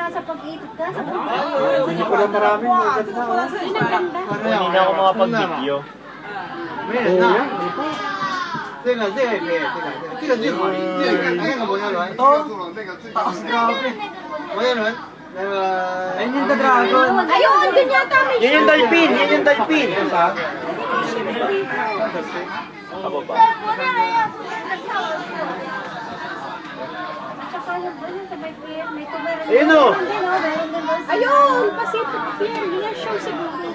sa pag-ikot ka, sa Hindi ko lang maraming maganda. Yun ang ganda. Hindi na ako makapag-video. Ayun yung dragon. Ayun, yun yata may Yan yung dolphin! Yan yung dolphin! Kababa. Ayun o! Ayun, Pacific Pier. Yan show siguro.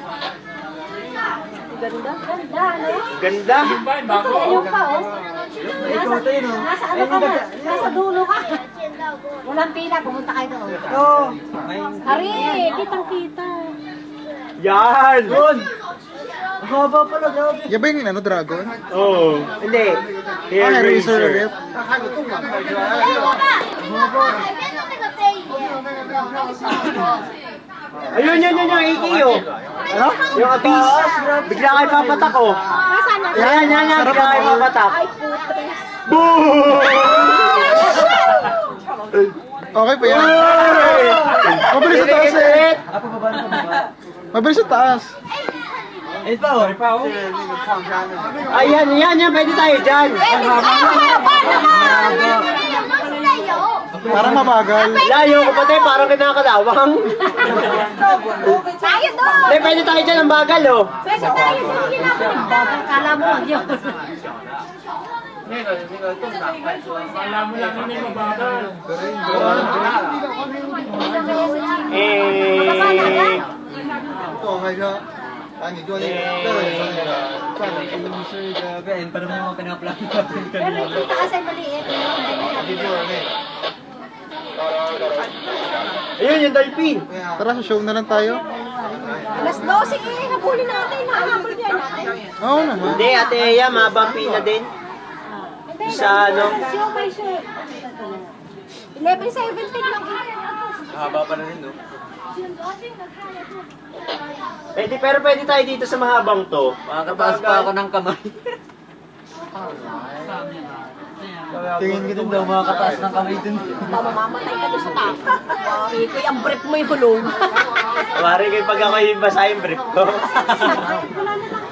Ganda. Ganda, ano? Ganda! Ito, ayun pa, oh. Ikaw tayo, no? Nasa ano ka na? Nasa dulo ka. Walang pila, pumunta kayo doon. Oo. Ari, kitang-kita. Yan! Doon. Ang haba pala, grabe. Yan ba yung ano, dragon? Oo. Oh. Hindi. Hair Razor razor. Rip. Ayun, yan, yan, yung iki, oh. Ano? Yung abis. Bigla kayo papatak, oh. Nasaan na? Yan, yan, yan. Bigla kayo papatak. Ay, putres. Boom! Okay pa yan. Uy! Mabilis sa taas eh. Apa baba na baba. Mabilis sa taas. Ayun pa, oh. Ayun pa, oh. Ayan, yan, yan. Pwede tayo dyan. Parang mabagal. Layo ko pati, parang kinakalawang. Tayo doon! Hindi, pwede tayo dyan ang bagal, oh. Pwede tayo doon, ginagawa. Kala mo, yun. Eh... Ayun pa naman yung mga pinaplano natin Pero kanina. yung taas ay maliit. Ayun, yung dolphin. Tara, sa show na lang tayo. Alas 12 eh, nabuli natin. Nahabol yan natin. Oo naman. Hindi, Ate Eya, mabang pila din. Sa ano? Show by show. 11:17 lang. Haba pa na rin, no? Pwede, pero pwede tayo dito sa mahabang to. Makakataas pa ako ng kamay. Tingin ko din daw makakataas ng kamay din. Mamamatay ka doon sa taas. Ito yung brief mo yung hulong. Wari kayo pag ako yung basa yung brief ko.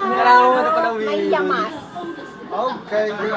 Kailangan mo na pala Ay, yamas. Okay.